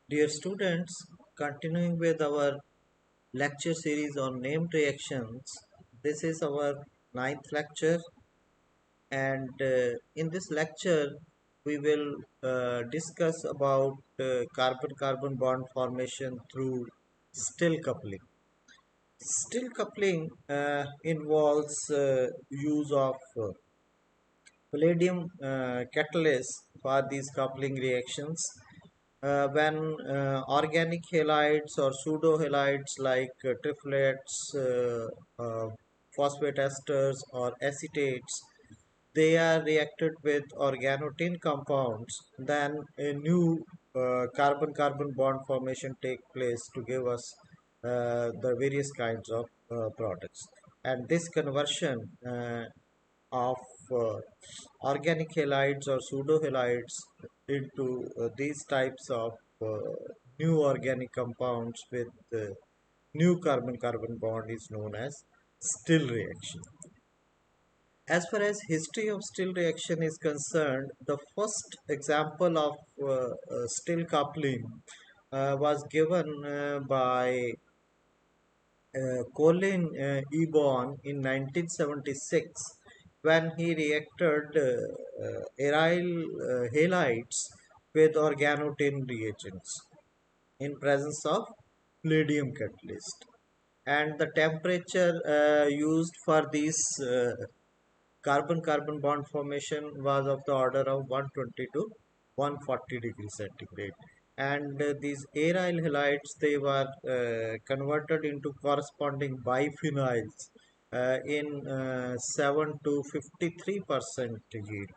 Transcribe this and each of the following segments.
Dear students, continuing with our lecture series on named reactions, this is our ninth lecture, and in this lecture, we will discuss about carbon-carbon bond formation through still coupling. Still coupling involves use of palladium catalyst for these coupling reactions when organic halides or pseudo halides like triplets, phosphate esters or acetates, they are reacted with organotin compounds, then a new carbon-carbon bond formation take place to give us the various kinds of products. And this conversion of uh, organic halides or pseudo halides into these types of uh, new organic compounds with new carbon-carbon bond is known as still reaction. As far as history of still reaction is concerned, the first example of still coupling was given by Colin Eborn in 1976 when he reacted aryl halides with organotin reagents in presence of palladium catalyst, and the temperature used for these carbon-carbon bond formation was of the order of 120 to 140 degrees centigrade. And these aryl halides, they were converted into corresponding biphenyls in 7 to 53% yield.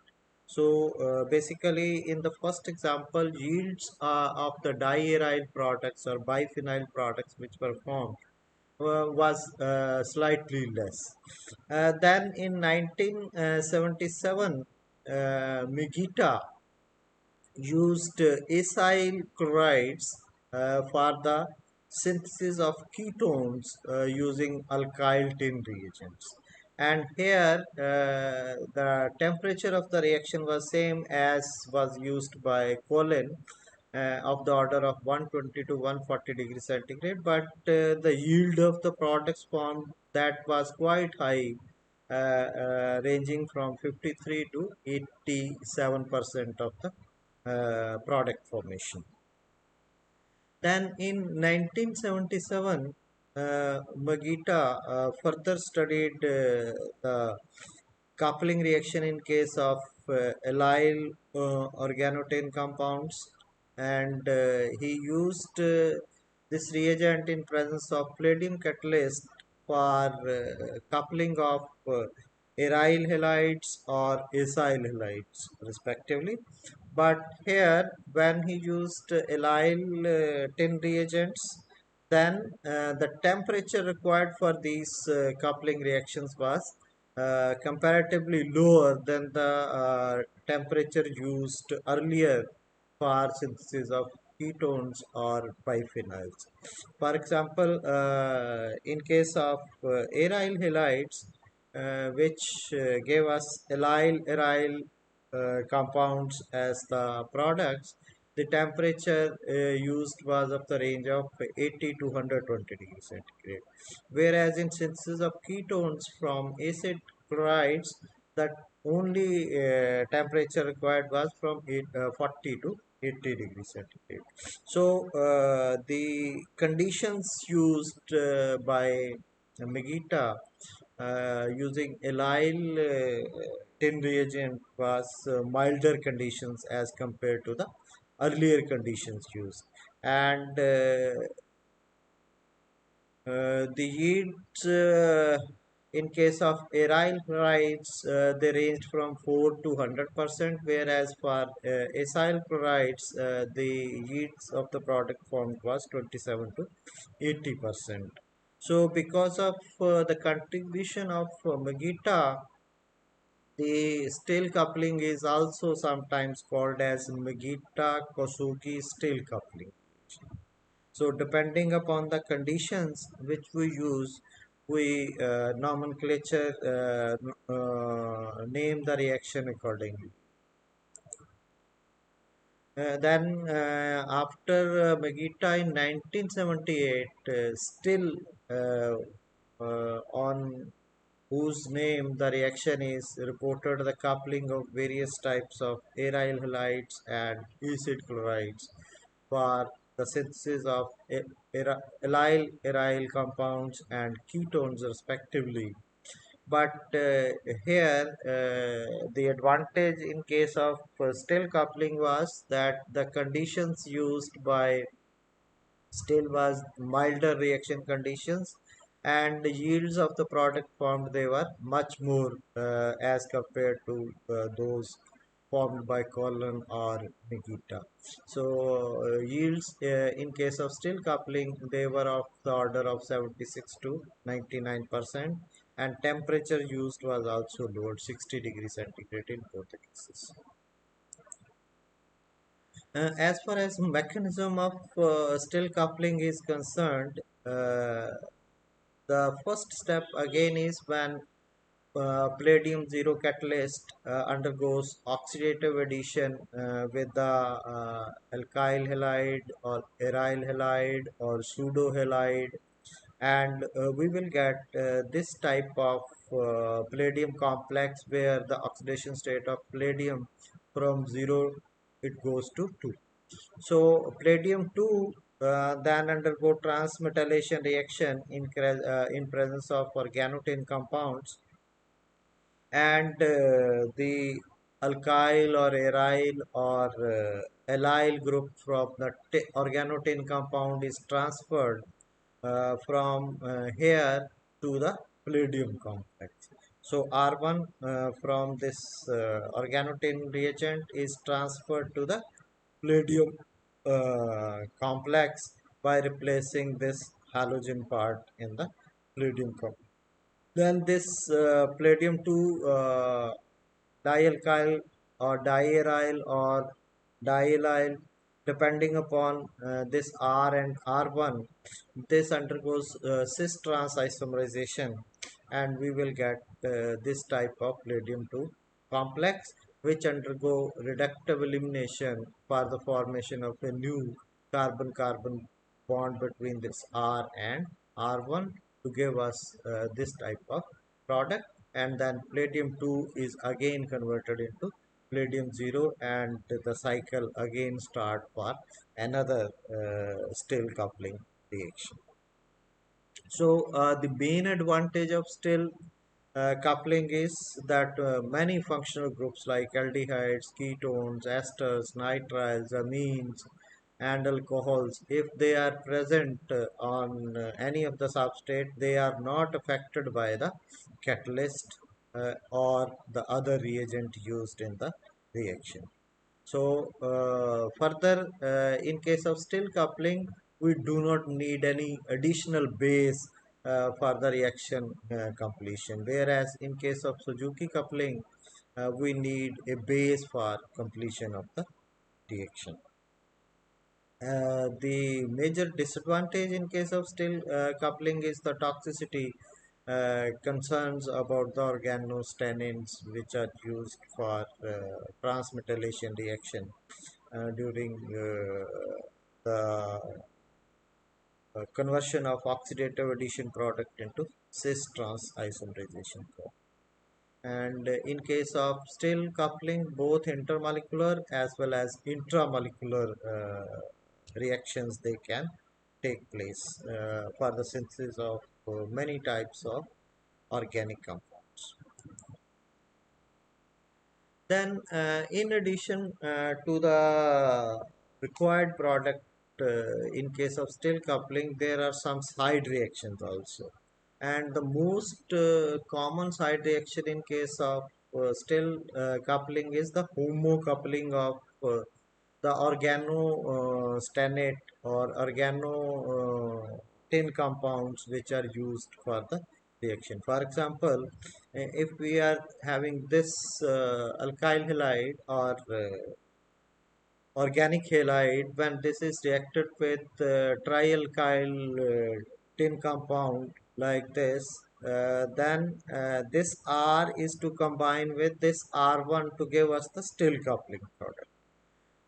So basically, in the first example, yields of the diaryl products or biphenyl products which were formed was slightly less. Then in 1977, Migita used acyl chlorides for the synthesis of ketones using alkyl tin reagents. And here the temperature of the reaction was same as was used by Colin of the order of 120 to 140 degrees centigrade, but the yield of the products formed that was quite high, ranging from 53 to 87% of the product formation. Then in 1977, Magita further studied the coupling reaction in case of allyl organotin compounds, and he used this reagent in presence of palladium catalyst for coupling of aryl halides or acyl halides respectively. But here, when he used allyl tin reagents, then the temperature required for these coupling reactions was comparatively lower than the temperature used earlier for synthesis of ketones or biphenyls. For example, in case of aryl halides, which gave us allyl aryl compounds as the products, the temperature used was of the range of 80 to 120 degrees centigrade. Whereas in synthesis of ketones from acid chlorides, that only temperature required was from 40 to 80 degrees centigrade. So the conditions used by Megita using allyl tin reagent was milder conditions as compared to the earlier conditions used, and the yields in case of aryl chlorides they ranged from 4 to 100%, whereas for acyl chlorides the yields of the product formed was 27 to 80%. So because of the contribution of Magita, the still coupling is also sometimes called as Magita-Kosugi still coupling. So depending upon the conditions which we use, we nomenclature name the reaction accordingly. Then after Megita in 1978, still uh, on whose name the reaction is reported the coupling of various types of aryl halides and acid chlorides for the synthesis of allyl aryl compounds and ketones respectively. But here, the advantage in case of still coupling was that the conditions used by still was milder reaction conditions, and the yields of the product formed they were much more as compared to those formed by Colon or Nikita. So yields in case of still coupling they were of the order of 76 to 99%, and temperature used was also lowered 60 degrees centigrade in both the cases. As far as mechanism of still coupling is concerned, uh, the first step again is when palladium zero catalyst undergoes oxidative addition with the alkyl halide or aryl halide or pseudo halide, and we will get this type of palladium complex where the oxidation state of palladium from 0 it goes to 2. So palladium 2 then undergo transmetallation reaction in presence of organotin compounds, and the alkyl or aryl or allyl group from the organotin compound is transferred from here to the palladium complex. So R1 from this organotin reagent is transferred to the palladium complex by replacing this halogen part in the palladium complex. Then this palladium 2 dialkyl or diaryl or dialyl, depending upon this R and R1, this undergoes cis trans isomerization, and we will get this type of palladium 2 complex, which undergo reductive elimination for the formation of a new carbon-carbon bond between this R and R1 to give us this type of product, and then palladium 2 is again converted into palladium 0, and the cycle again start for another still coupling reaction. So the main advantage of still coupling is that many functional groups like aldehydes, ketones, esters, nitriles, amines, and alcohols, if they are present on any of the substrate, they are not affected by the catalyst or the other reagent used in the reaction. So further, in case of still coupling, we do not need any additional base for the reaction completion. Whereas in case of Suzuki coupling, we need a base for completion of the reaction. The major disadvantage in case of still coupling is the toxicity concerns about the organostenins which are used for transmetallation reaction during the conversion of oxidative addition product into cis trans isomerization product. And in case of still coupling, both intermolecular as well as intramolecular reactions they can take place for the synthesis of many types of organic compounds. Then, in addition to the required product, in case of still coupling, there are some side reactions also. And the most common side reaction in case of still coupling is the homo coupling of the organostenate or organo tin compounds which are used for the reaction. For example, if we are having this alkyl halide or organic halide, when this is reacted with trialkyl tin compound like this, then this R is to combine with this R1 to give us the still coupling product.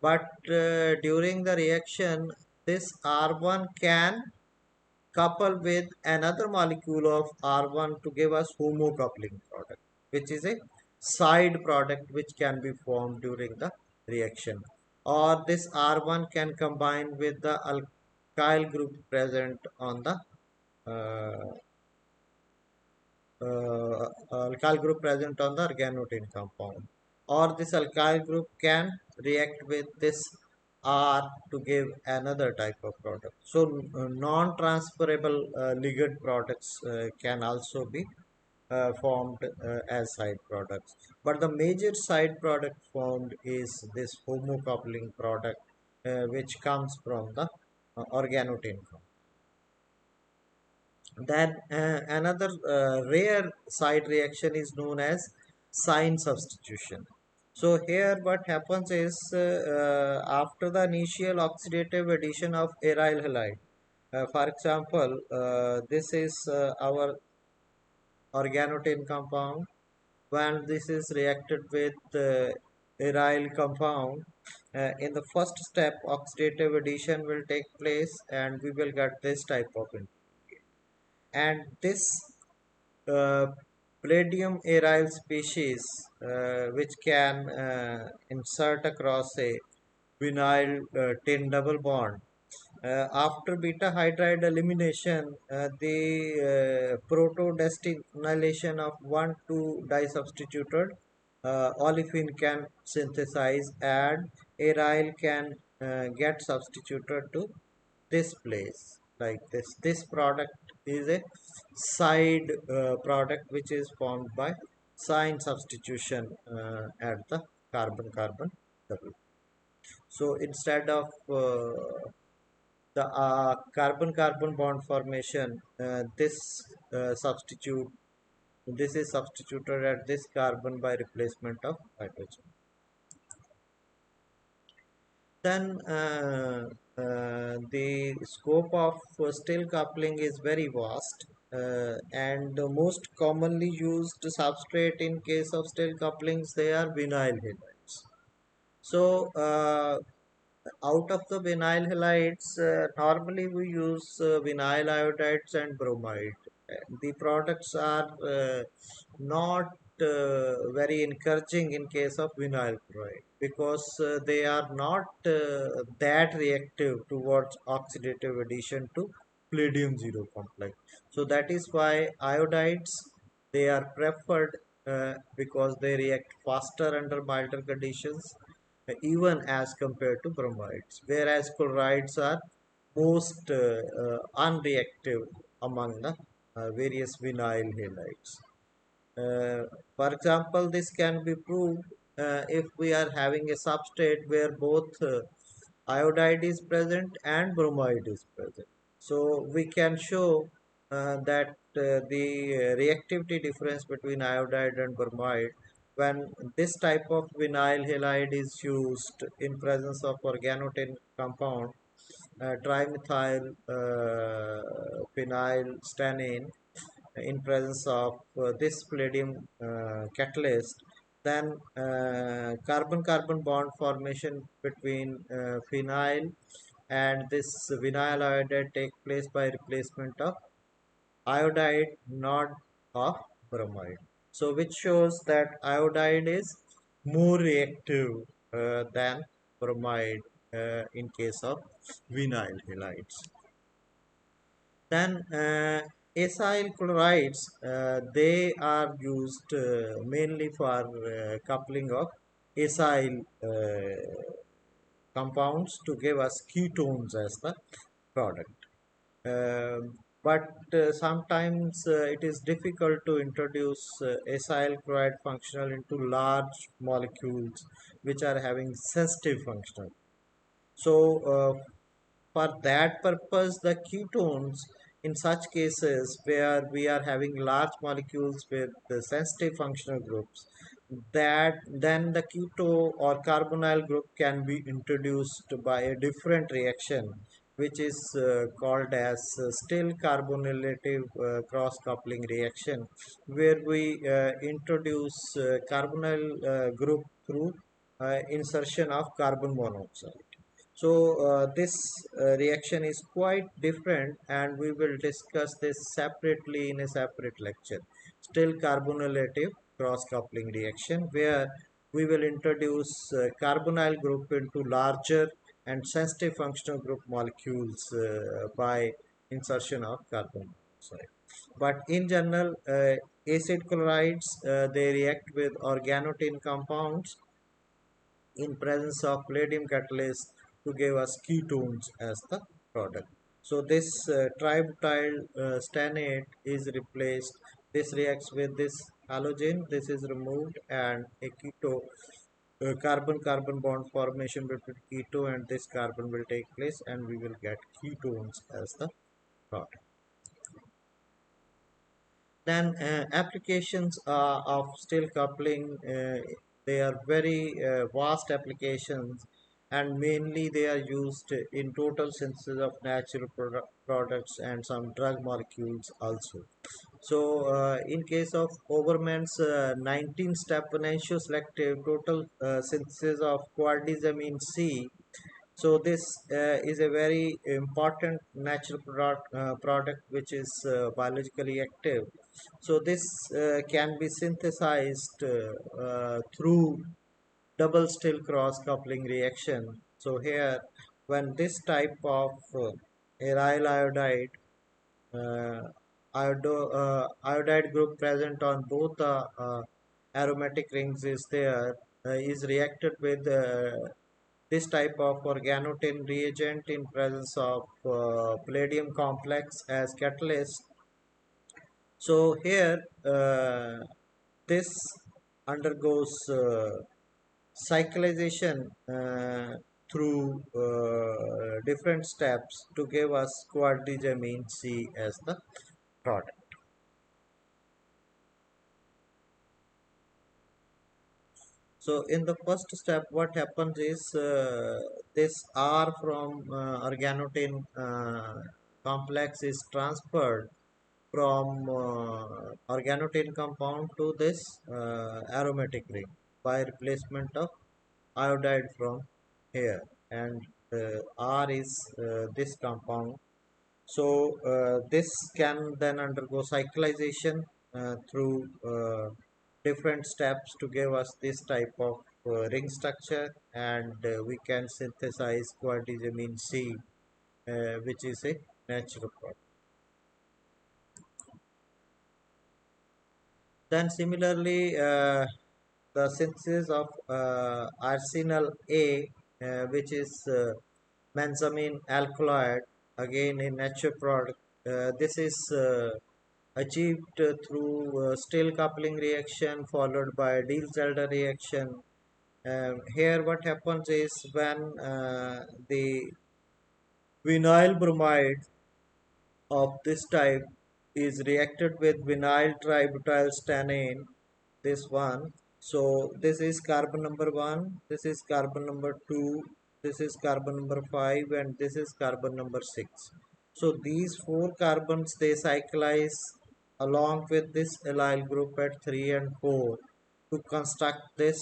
but during the reaction, this R1 can couple with another molecule of R1 to give us homocoupling product, which is a side product which can be formed during the reaction. Or this R1 can combine with the alkyl group present on the uh, alkyl group present on the organotin compound. Or this alkyl group can react with this R to give another type of product. So non-transferable ligand products can also be formed as side products. But the major side product formed is this homocoupling product, which comes from the organotin compound. Then another rare side reaction is known as sign substitution. So here what happens is after the initial oxidative addition of aryl halide, for example, this is our organotin compound. When this is reacted with aryl compound, in the first step oxidative addition will take place and we will get this type of and this uh, palladium aryl species which can insert across a vinyl tin double bond. After beta hydride elimination, the proto-destinylation of 1,2 disubstituted olefin can synthesize and aryl can get substituted to this place like this. This product is a side product which is formed by sign substitution at the carbon-carbon double. So instead of the carbon-carbon bond formation, this is substituted at this carbon by replacement of hydrogen. Then the scope of still coupling is very vast, and the most commonly used substrate in case of still couplings they are vinyl halides. So out of the vinyl halides, normally we use vinyl iodides and bromide. The products are not very encouraging in case of vinyl chloride because they are not that reactive towards oxidative addition to palladium zero complex. So that is why iodides they are preferred because they react faster under milder conditions even as compared to bromides, whereas chlorides are most unreactive among the various vinyl halides. For example, this can be proved if we are having a substrate where both iodide is present and bromide is present. So we can show that the reactivity difference between iodide and bromide when this type of vinyl halide is used in presence of organotin compound, trimethyl phenyl stannane in presence of this palladium catalyst, then carbon-carbon bond formation between phenyl and this vinyl iodide take place by replacement of iodide, not of bromide. So which shows that iodide is more reactive than bromide in case of vinyl halides. Then acyl chlorides, they are used mainly for coupling of acyl compounds to give us ketones as the product. But sometimes it is difficult to introduce acyl chloride functional into large molecules which are having sensitive functional. So for that purpose, the ketones in such cases where we are having large molecules with the sensitive functional groups, that then the keto or carbonyl group can be introduced by a different reaction which is called as still carbonylative cross coupling reaction where we introduce carbonyl group through insertion of carbon monoxide. So this reaction is quite different, and we will discuss this separately in a separate lecture. Still carbonylative cross coupling reaction, where we will introduce carbonyl group into larger and sensitive functional group molecules by insertion of carbon monoxide. But in general, acid chlorides, they react with organotin compounds in presence of palladium catalyst to give us ketones as the product. So this tributyl stannate is replaced. This reacts with this halogen. This is removed, and a keto carbon-carbon bond formation between keto and this carbon will take place, and we will get ketones as the product. Then applications of still coupling, they are very vast applications, and mainly they are used in total synthesis of natural products and some drug molecules also. So in case of Obermann's 19-step potential selective total synthesis of quardizamine C, so this is a very important natural product which is biologically active. So this can be synthesized through double still cross coupling reaction. So here, when this type of aryl iodide uh, iodide group present on both the aromatic rings is there, is reacted with this type of organotin reagent in presence of palladium complex as catalyst. So here this undergoes cyclization through different steps to give us quardizamine C as the product. So in the first step, what happens is this R from organotin complex is transferred from organotin compound to this aromatic ring by replacement of iodide from here, and R is this compound. So this can then undergo cyclization through different steps to give us this type of ring structure, and we can synthesize quardizamine C, which is a natural product. Then similarly, the synthesis of arsenal A, which is benzamine alkaloid, again a natural product. This is achieved through still coupling reaction followed by Diels-Alder reaction. Here what happens is when the vinyl bromide of this type is reacted with vinyl tributyl stannane, this one. So this is carbon number 1, this is carbon number 2, this is carbon number 5, and this is carbon number 6. So these four carbons, they cyclize along with this allyl group at 3 and 4 to construct this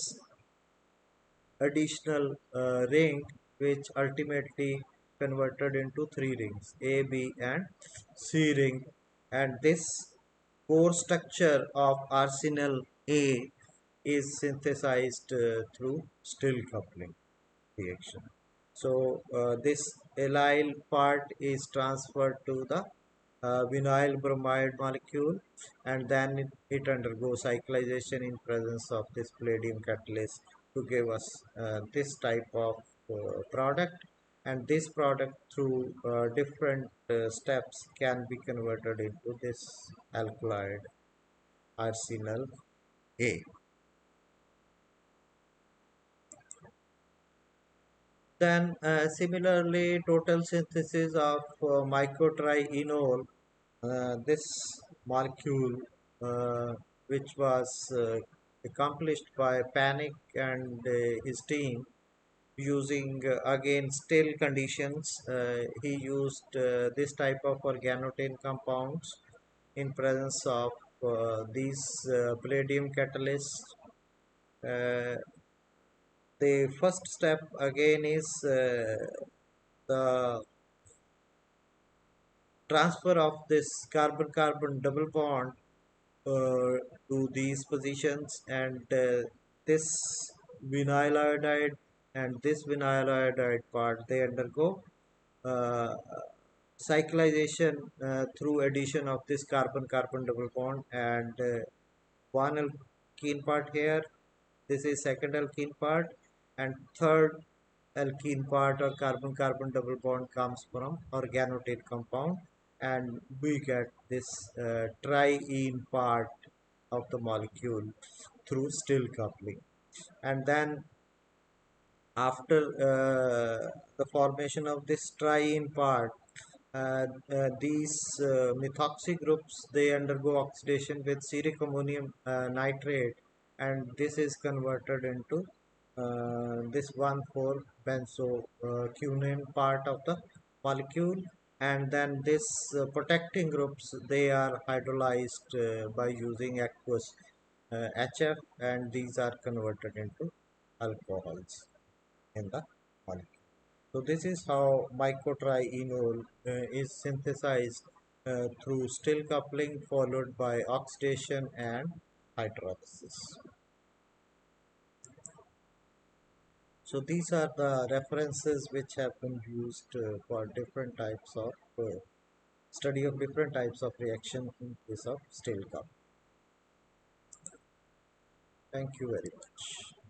additional ring, which ultimately converted into three rings, A, B, and C ring. And this core structure of arsenal A is synthesized through still coupling reaction. So this allyl part is transferred to the vinyl bromide molecule, and then it undergoes cyclization in presence of this palladium catalyst to give us this type of product, and this product through different steps can be converted into this alkaloid arsenal A. Then similarly, total synthesis of mycotrienol, this molecule, which was accomplished by Panic and his team using again still conditions. He used this type of organotin compounds in presence of these palladium catalysts. Uh, The first step again is the transfer of this carbon-carbon double bond uh, to these positions, and this vinyl iodide and this vinyl iodide part, they undergo uh, cyclization through addition of this carbon-carbon double bond, and one alkene part here. This is second alkene part, and third alkene part or carbon-carbon double bond comes from organotate compound, and we get this triene part of the molecule through still coupling. And then after the formation of this triene part, these methoxy groups, they undergo oxidation with ceric ammonium nitrate, and this is converted into this 1,4 benzo cunene part of the molecule. And then this protecting groups, they are hydrolyzed by using aqueous HF, and these are converted into alcohols in the molecule. So this is how mycotrienol is synthesized through still coupling followed by oxidation and hydrolysis. So these are the references which have been used for different types of study of different types of reaction in case of still coupling. Thank you very much.